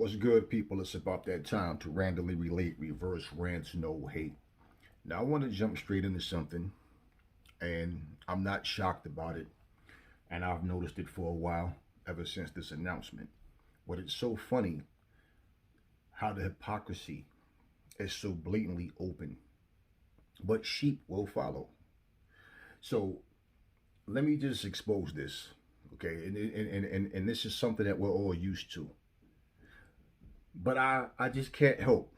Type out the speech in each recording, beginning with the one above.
What's good, people? It's about that time to randomly relate reverse rants, no hate. Now, I want to jump straight into something, and I'm not shocked about it, and I've noticed it for a while, ever since this announcement. But it's so funny how the hypocrisy is so blatantly open, but sheep will follow. So, let me just expose this, okay? And this is something that we're all used to. But I just can't help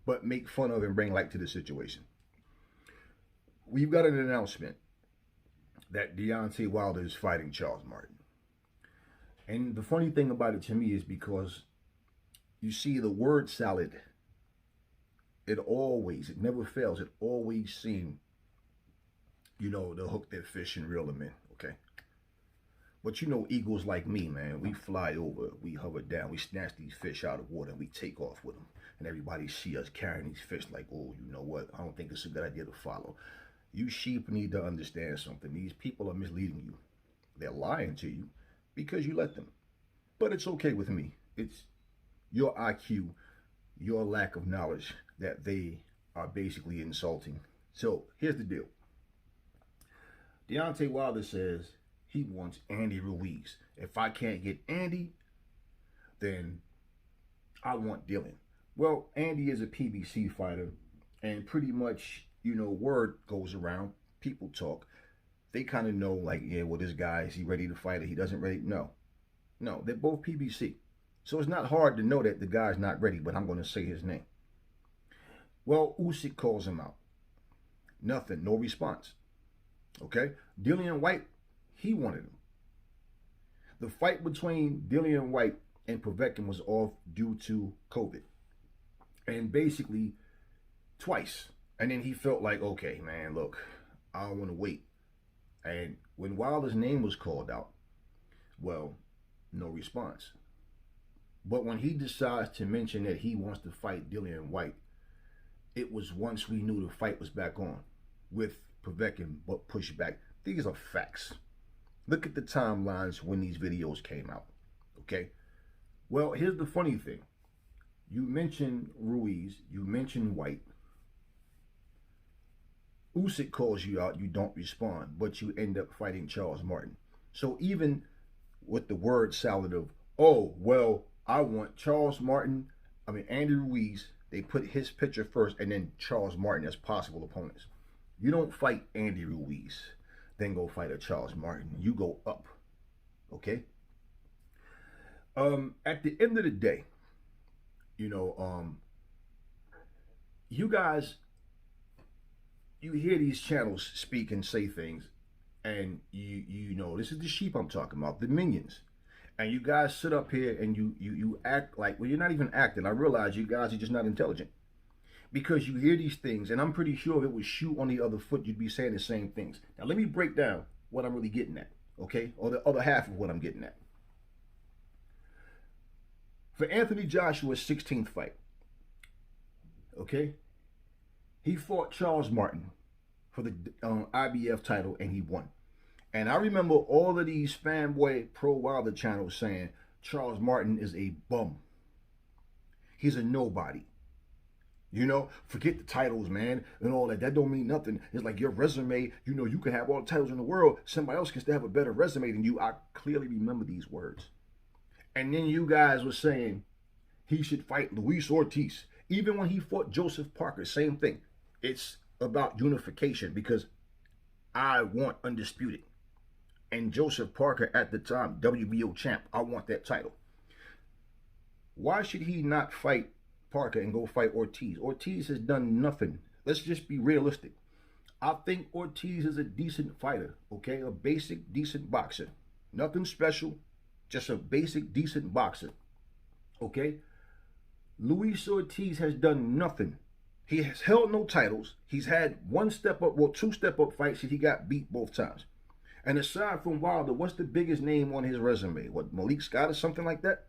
but make fun of and bring light to the situation. We've got an announcement that Deontay Wilder is fighting Charles Martin. And the funny thing about it to me is because you see the word salad, it never fails. It always seems, to hook their fish and reel them in, okay? But eagles like me, man, we fly over, we hover down, we snatch these fish out of water, and we take off with them. And everybody see us carrying these fish like, oh, you know what? I don't think it's a good idea to follow. You sheep need to understand something. These people are misleading you. They're lying to you because you let them. But it's okay with me. It's your IQ, your lack of knowledge that they are basically insulting. So here's the deal. Deontay Wilder says he wants Andy Ruiz. If I can't get Andy, then I want Dylan. Well, Andy is a PBC fighter, and pretty much, word goes around. People talk. They kind of know, like, yeah, well, this guy, is he ready to fight or he doesn't ready? No. No, they're both PBC. So it's not hard to know that the guy's not ready, but I'm going to say his name. Well, Usyk calls him out. Nothing, no response. Okay? Dillian White, he wanted him. The fight between Dillian White and Povetkin was off due to COVID. And basically, twice. And then he felt like, okay, man, look, I don't want to wait. And when Wilder's name was called out, well, no response. But when he decides to mention that he wants to fight Dillian White, it was once we knew the fight was back on with Povetkin, but pushed back. These are facts. Look at the timelines when these videos came out, okay? Well, here's the funny thing. You mentioned Ruiz, you mentioned White. Usyk calls you out, you don't respond, but you end up fighting Charles Martin. So even with the word salad of, oh, well, I want Andy Ruiz, they put his picture first and then Charles Martin as possible opponents. You don't fight Andy Ruiz, then go fight a Charles Martin. You go up, okay? At the end of the day, you guys, you hear these channels speak and say things, and you know, this is the sheep I'm talking about, the minions. And you guys sit up here and you act like, well, you're not even acting. I realize you guys are just not intelligent. Because you hear these things, and I'm pretty sure if it was shoe on the other foot, you'd be saying the same things. Now, let me break down what I'm really getting at, okay? Or the other half of what I'm getting at. For Anthony Joshua's 16th fight, okay, he fought Charles Martin for the IBF title, and he won. And I remember all of these fanboy pro Wilder channels saying Charles Martin is a bum. He's a nobody. Forget the titles, man, and all that. That don't mean nothing. It's like your resume, you can have all the titles in the world. Somebody else can still have a better resume than you. I clearly remember these words. And then you guys were saying he should fight Luis Ortiz. Even when he fought Joseph Parker, same thing. It's about unification because I want undisputed. And Joseph Parker at the time, WBO champ, I want that title. Why should he not fight Parker and go fight Ortiz? Ortiz has done nothing. Let's just be realistic. I think Ortiz is a decent fighter, okay? A basic, decent boxer. Nothing special, just a basic, decent boxer, okay? Luis Ortiz has done nothing. He has held no titles. He's had two step-up fights, and he got beat both times. And aside from Wilder, what's the biggest name on his resume? What, Malik Scott or something like that?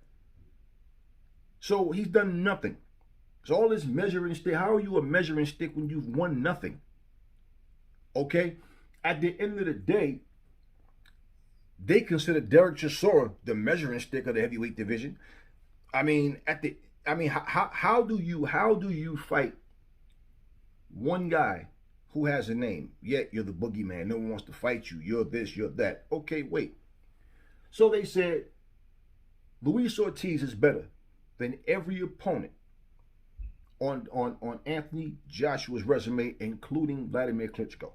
So he's done nothing. So all this measuring stick, how are you a measuring stick when you've won nothing? Okay? At the end of the day, They consider Derek Chisora the measuring stick of the heavyweight division. I mean, how do you fight one guy who has a name, yet you're the boogeyman? No one wants to fight you. You're this, you're that. Okay, wait. So they said Luis Ortiz is better than every opponent on Anthony Joshua's resume, including Vladimir Klitschko.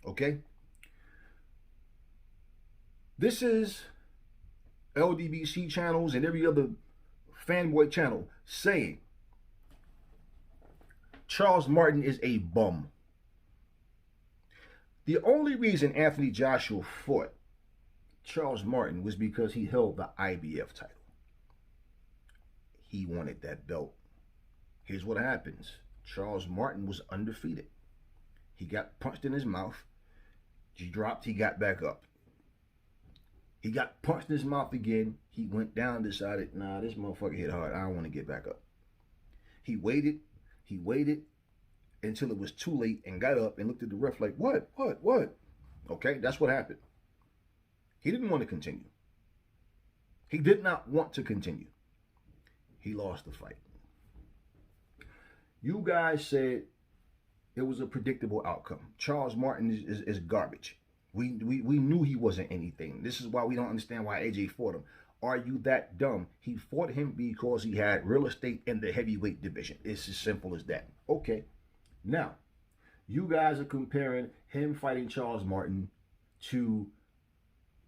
Okay? This is LDBC channels and every other fanboy channel saying Charles Martin is a bum. The only reason Anthony Joshua fought Charles Martin was because he held the IBF title. He wanted that belt. Here's what happens. Charles Martin was undefeated. He got punched in his mouth. He dropped, he got back up. He got punched in his mouth again. He went down, decided, nah, this motherfucker hit hard. I don't want to get back up. He waited until it was too late and got up and looked at the ref like, what? Okay, that's what happened. He didn't want to continue. He did not want to continue. He lost the fight. You guys said it was a predictable outcome. Charles Martin is garbage. We knew he wasn't anything. This is why we don't understand why AJ fought him. Are you that dumb? He fought him because he had real estate in the heavyweight division. It's as simple as that. Okay. Now, you guys are comparing him fighting Charles Martin to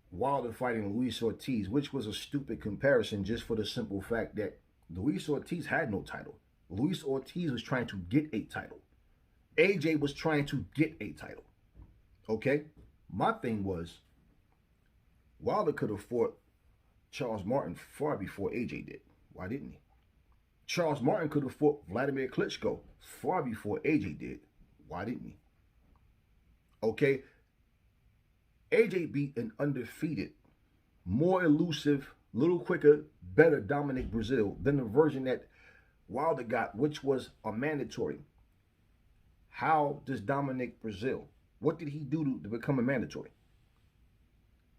Wilder fighting Luis Ortiz, which was a stupid comparison just for the simple fact that Luis Ortiz had no title. Luis Ortiz was trying to get a title. AJ was trying to get a title. Okay? My thing was, Wilder could have fought Charles Martin far before AJ did. Why didn't he? Charles Martin could have fought Vladimir Klitschko far before AJ did. Why didn't he? Okay? AJ beat an undefeated, more elusive, little quicker, better Dominic Breazeale than the version that Wilder got, which was a mandatory. How does Dominic Breazeale, what did he do to become a mandatory?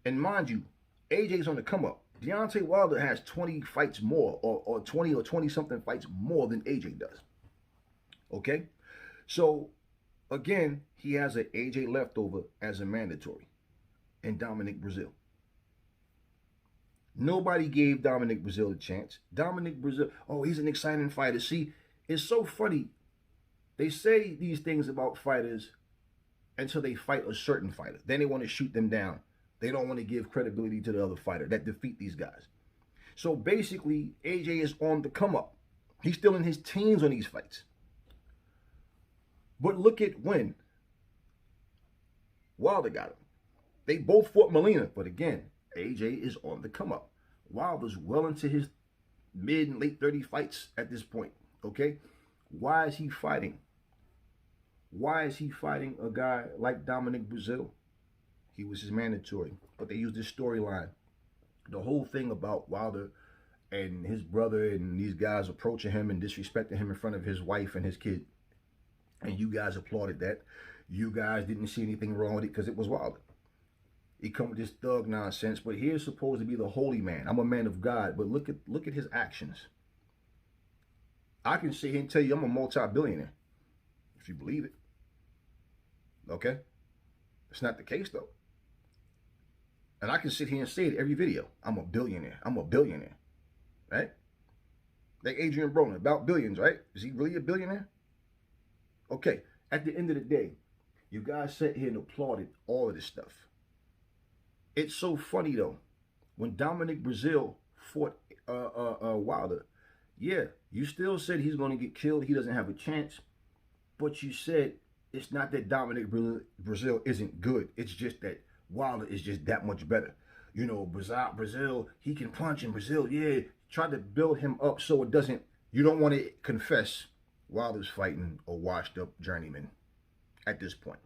And mind you, AJ's on the come up. Deontay Wilder has 20 fights more, or 20 or 20-something fights more than AJ does. Okay? So, again, he has an AJ leftover as a mandatory. And Dominic Breazeale. Nobody gave Dominic Breazeale a chance. Dominic Breazeale, oh, he's an exciting fighter. See, it's so funny. They say these things about fighters until they fight a certain fighter. Then they want to shoot them down. They don't want to give credibility to the other fighter that defeat these guys. So basically, AJ is on the come up. He's still in his teens on these fights. But look at when Wilder got him. They both fought Molina, but again, AJ is on the come up. Wilder's well into his mid and late 30 fights at this point, okay? Why is he fighting? Why is he fighting a guy like Dominic Breazeale? He was his mandatory, but they used this storyline. The whole thing about Wilder and his brother and these guys approaching him and disrespecting him in front of his wife and his kid, and you guys applauded that. You guys didn't see anything wrong with it because it was Wilder. He come with this thug nonsense, but he's supposed to be the holy man. I'm a man of God, but look at his actions. I can sit here and tell you I'm a multi-billionaire, if you believe it. Okay? It's not the case, though. And I can sit here and say it every video. I'm a billionaire. I'm a billionaire. Right? Like Adrian Broner, about billions, right? Is he really a billionaire? Okay. At the end of the day, you guys sat here and applauded all of this stuff. It's so funny, though. When Dominic Breazeale fought Wilder, yeah, you still said he's going to get killed. He doesn't have a chance. But you said it's not that Dominic Breazeale isn't good. It's just that Wilder is just that much better. You know, Breazeale, he can punch, and Breazeale, yeah, try to build him up so it doesn't, you don't want to confess Wilder's fighting a washed-up journeyman at this point.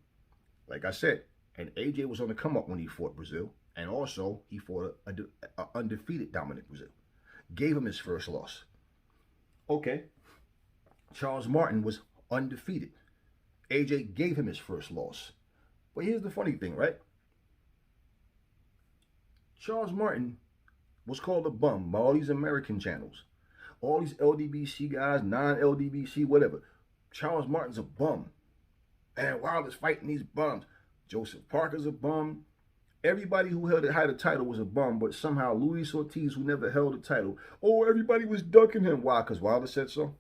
Like I said, and AJ was on the come up when he fought Breazeale, and also he fought an undefeated Dominic Breazeale. Gave him his first loss. Okay. Charles Martin was undefeated. AJ gave him his first loss. But here's the funny thing, right? Charles Martin was called a bum by all these American channels. All these LDBC guys, non-LDBC, whatever. Charles Martin's a bum. And Wilder's fighting these bums. Joseph Parker's a bum. Everybody who had the title was a bum, but somehow Luis Ortiz, who never held the title, oh, everybody was ducking him. Why? Because Wilder said so?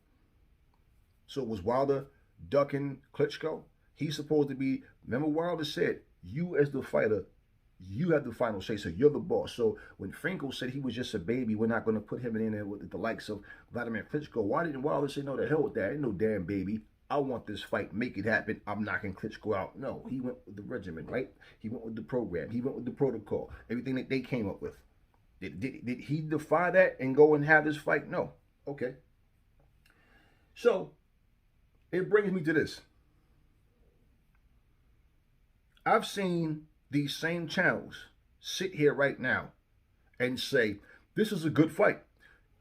So was Wilder ducking Klitschko? He's supposed to be, remember Wilder said, you as the fighter, you have the final say, so you're the boss. So when Franco said he was just a baby, we're not going to put him in there with the likes of Vladimir Klitschko, why didn't Wilder say, no, the hell with that, ain't no damn baby. I want this fight, make it happen, I'm knocking Klitschko out. No, he went with the regimen, right? He went with the program, he went with the protocol, everything that they came up with. Did he defy that and go and have this fight? No. Okay. So, it brings me to this. I've seen these same channels sit here right now and say, this is a good fight.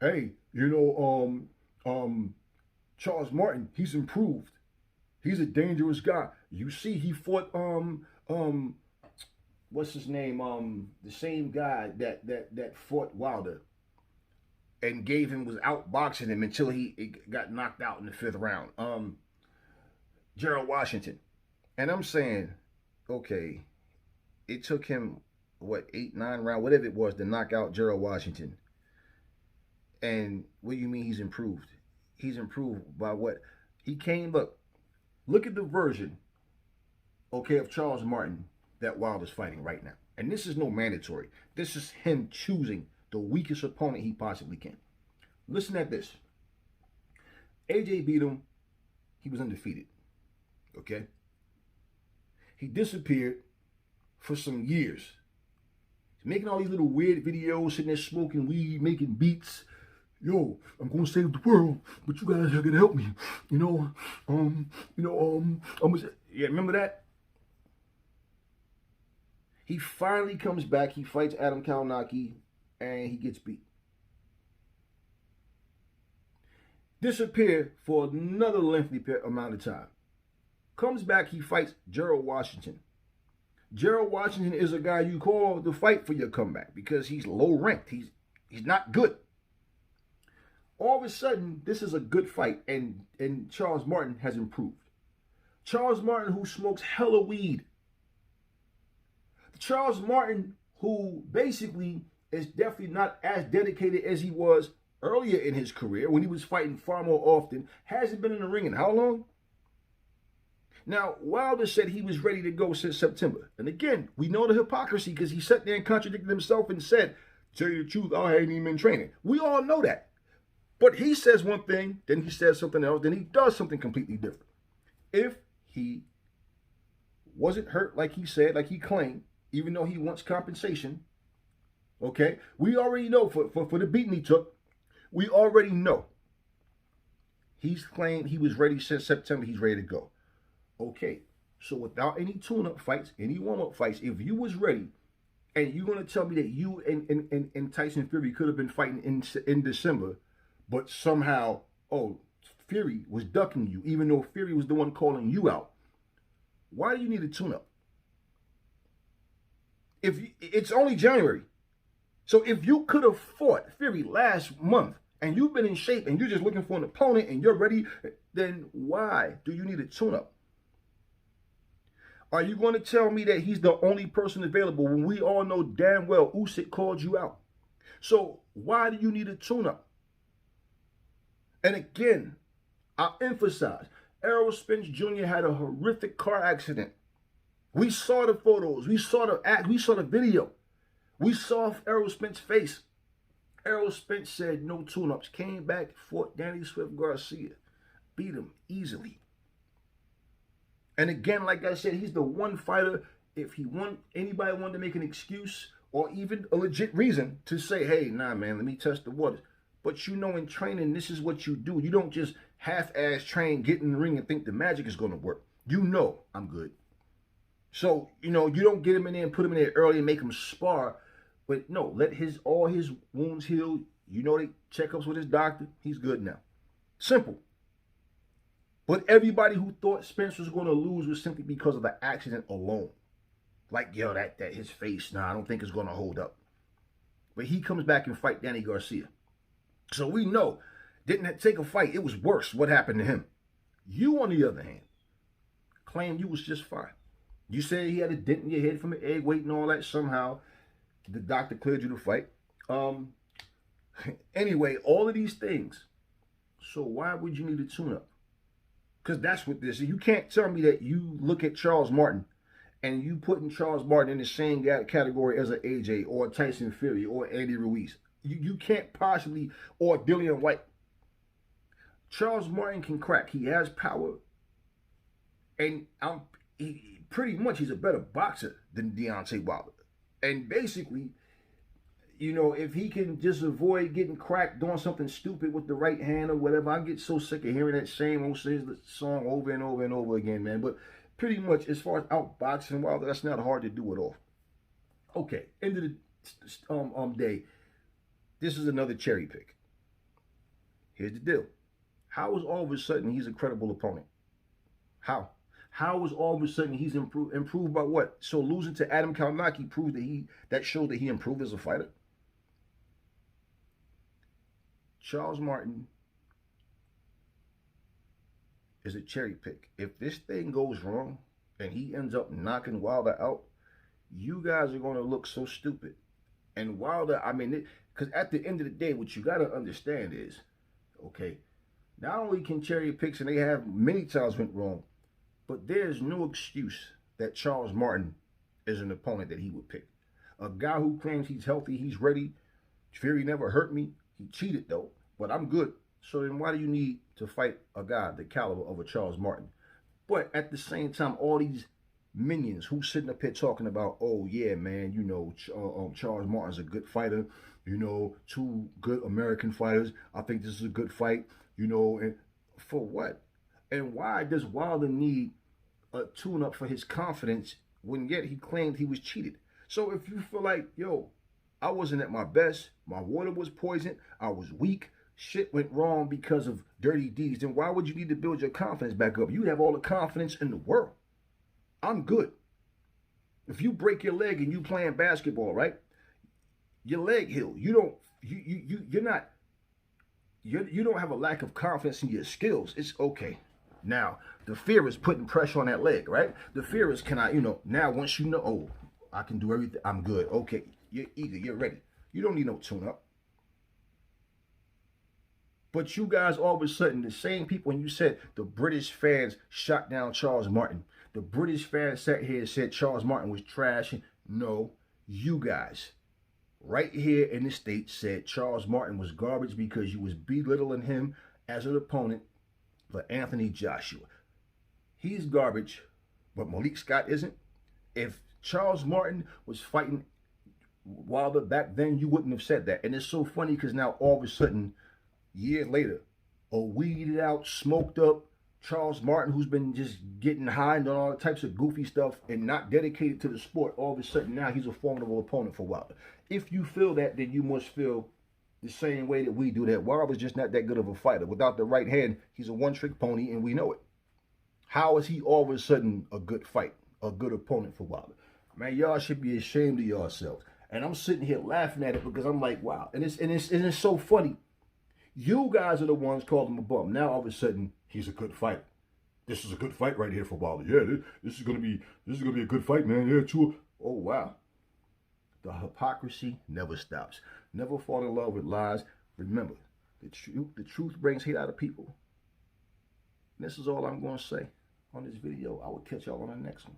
Hey, Charles Martin, he's improved. He's a dangerous guy. You see, he fought what's his name? The same guy that fought Wilder and was outboxing him until he got knocked out in the 5th round. Gerald Washington. And I'm saying, okay, it took him, what, 8, 9 rounds, whatever it was, to knock out Gerald Washington. And what do you mean he's improved? He's improved by what? He came, look at the version, okay, of Charles Martin that Wilder's fighting right now. And this is no mandatory. This is him choosing the weakest opponent he possibly can. Listen at this. AJ beat him. He was undefeated. Okay? He disappeared for some years. He's making all these little weird videos, sitting there smoking weed, making beats. Yo, I'm gonna save the world, but you guys are gonna help me. Yeah, remember that? He finally comes back. He fights Adam Kalnaki, and he gets beat. Disappeared for another lengthy amount of time. Comes back, he fights Gerald Washington. Gerald Washington is a guy you call to fight for your comeback because he's low ranked. He's not good. All of a sudden, this is a good fight, and Charles Martin has improved. Charles Martin, who smokes hella weed. Charles Martin, who basically is definitely not as dedicated as he was earlier in his career when he was fighting far more often, hasn't been in the ring in how long? Now, Wilder said he was ready to go since September. And again, we know the hypocrisy because he sat there and contradicted himself and said, tell you the truth, I ain't even been training. We all know that. But he says one thing, then he says something else, then he does something completely different. If he wasn't hurt like he said, like he claimed, even though he wants compensation, okay, we already know for the beating he took, we already know. He's claimed he was ready since September, he's ready to go. Okay, so without any tune-up fights, any warm-up fights, if you was ready, and you're going to tell me that you and Tyson Fury could have been fighting in December, but somehow, Fury was ducking you, even though Fury was the one calling you out. Why do you need a tune-up? It's only January. So if you could have fought Fury last month, and you've been in shape, and you're just looking for an opponent, and you're ready, then why do you need a tune-up? Are you going to tell me that he's the only person available when we all know damn well Usyk called you out? So why do you need a tune-up? And again, I emphasize, Errol Spence Jr. had a horrific car accident. We saw the photos. We saw the video. We saw Errol Spence's face. Errol Spence said no tune-ups. Came back, fought Danny Swift Garcia. Beat him easily. And again, like I said, he's the one fighter, if anybody wanted to make an excuse or even a legit reason to say, hey, nah, man, let me test the waters. But you know in training, this is what you do. You don't just half-ass train, get in the ring and think the magic is going to work. You know I'm good. So, you don't get him in there and put him in there early and make him spar. But no, let all his wounds heal. The checkups with his doctor. He's good now. Simple. But everybody who thought Spence was going to lose was simply because of the accident alone. Like, that his face, I don't think it's going to hold up. But he comes back and fight Danny Garcia. So we know, didn't take a fight. It was worse what happened to him. You, on the other hand, claim you was just fine. You said he had a dent in your head from an egg weight and all that. Somehow, the doctor cleared you to fight. Anyway, all of these things. So why would you need a tune-up? Because that's what this is. You can't tell me that you look at Charles Martin and you putting Charles Martin in the same category as an AJ or a Tyson Fury or Andy Ruiz. You can't possibly, or Dillian White. Charles Martin can crack. He has power. And pretty much he's a better boxer than Deontay Wilder. And basically, you know, if he can just avoid getting cracked doing something stupid with the right hand or whatever, I get so sick of hearing that same old song over and over and over again, man. But pretty much as far as outboxing Wilder, that's not hard to do at all. Okay, end of the day, this is another cherry pick. Here's the deal. How is all of a sudden he's a credible opponent? How? How is all of a sudden he's improved by what? So losing to Adam Kalnaki proved that showed that he improved as a fighter. Charles Martin is a cherry pick. If this thing goes wrong and he ends up knocking Wilder out, you guys are going to look so stupid. And Wilder, I mean, because at the end of the day, what you got to understand is, okay, not only can cherry picks, and they have many times went wrong, but there's no excuse that Charles Martin is an opponent that he would pick. A guy who claims he's healthy, he's ready. Fury never hurt me. He cheated though, but I'm good. So then why do you need to fight a guy the caliber of a Charles Martin? But at the same time, all these minions who sitting up here talking about, oh yeah, man, you know, Charles Martin's a good fighter. You know, two good American fighters. I think this is a good fight. You know, and for what? And why does Wilder need a tune-up for his confidence when yet he claimed he was cheated? So if you feel like, yo, I wasn't at my best, my water was poisoned, I was weak, shit went wrong because of dirty deeds, then why would you need to build your confidence back up? You have all the confidence in the world. I'm good. If you break your leg and you playing basketball, right? Your leg healed. You don't have a lack of confidence in your skills. It's okay. Now, the fear is putting pressure on that leg, right? The fear is, now once you know, oh, I can do everything, I'm good. Okay, you're eager, you're ready. You don't need no tune-up. But you guys, all of a sudden, the same people, when you said the British fans shot down Charles Martin, the British fans sat here and said Charles Martin was trash. No, you guys, right here in the States, said Charles Martin was garbage because you was belittling him as an opponent for Anthony Joshua. He's garbage, but Malik Scott isn't. If Charles Martin was fighting Wilder back then, you wouldn't have said that. And it's so funny because now all of a sudden, years later, a weeded out, smoked up Charles Martin, who's been just getting high and all types of goofy stuff and not dedicated to the sport, all of a sudden now he's a formidable opponent for Wilder. If you feel that, then you must feel the same way that we do, that Wilder's just not that good of a fighter. Without the right hand, he's a one-trick pony, and we know it. How is he all of a sudden a good fight, a good opponent for Wilder? Man, y'all should be ashamed of yourselves. And I'm sitting here laughing at it because I'm like, wow. And it's so funny. You guys are the ones calling him a bum. Now all of a sudden, he's a good fighter. This is a good fight right here for Wilder. Yeah, this is gonna be a good fight, man. Yeah, true. Oh wow. The hypocrisy never stops. Never fall in love with lies. Remember, the truth brings hate out of people. And this is all I'm going to say on this video. I will catch y'all on the next one.